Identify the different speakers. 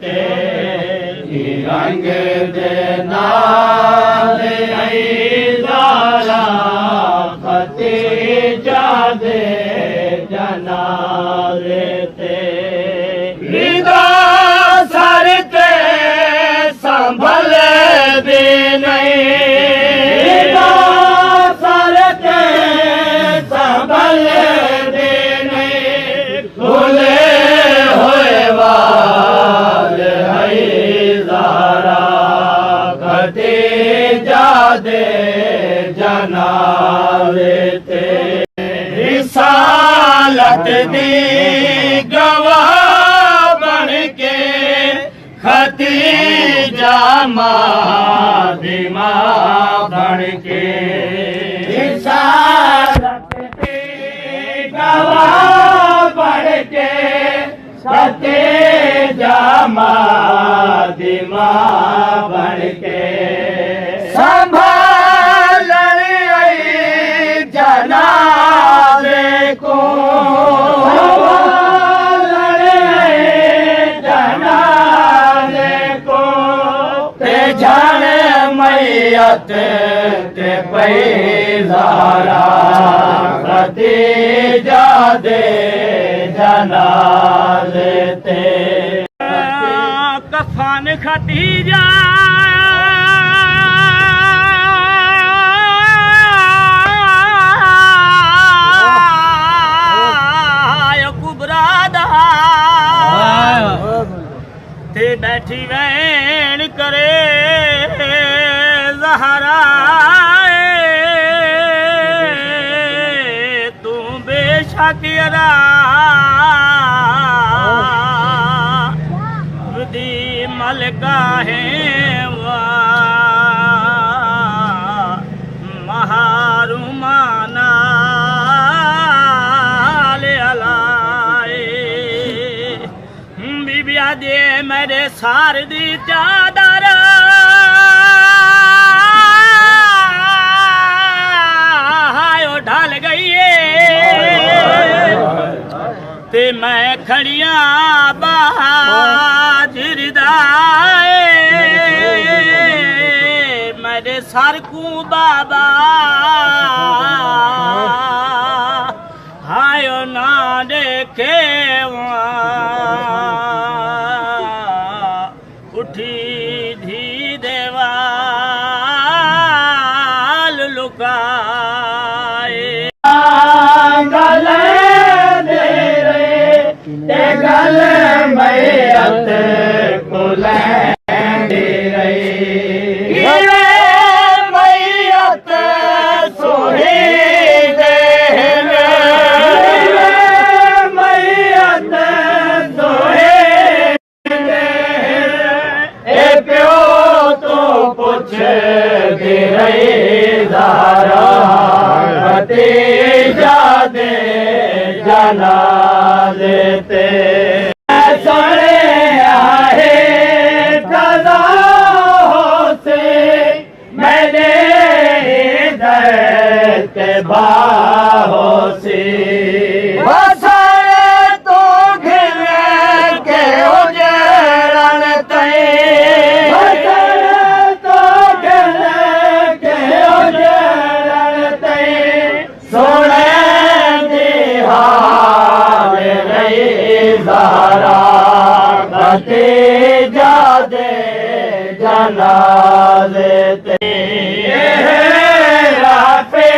Speaker 1: ते रंग दे नाल ज़ारा भतीजा दे जनाज़े ते विदा सर ते संभल भी नहीं सर ते संभल भी नहीं खुले हुए वाल है ज़ारा भतीजा दे जनाज़े ते रिसालत दी गवाह बन के खतीजा मादिमा बन के रिसालत दी गवाह बन के खतीजा मादिमा बन के संभालन जनाज़े को मैयत ते पैज़ारा भतीजा दे जनाज़े ते कफन खतीजा कुबरा दा ते बैठी वैन करे ज़हरा तू बेशक अदा दी मलका है महारुमाना बीबिया दे मेरे सार दी चादर ढल गई ते मैं खड़िया बाजिरदाए मेरे सर को बाबा हायो ना देखे उठी धी देवाल लुकाए गल दे रे ते गल मैयत को लैंदी रही मैयत सोही दे मैयत सोही दे प्यो तो पुछ दे रही ज़ारा भतीजा दे जनाज़े ते सुने आहे क़ज़ा से मैंने इधर के बाहों से तो घिर के उजड़न तई तो घिर के उजड़न तई सोने ज़ारा भतीजा दे जनाज़े ते राफ़े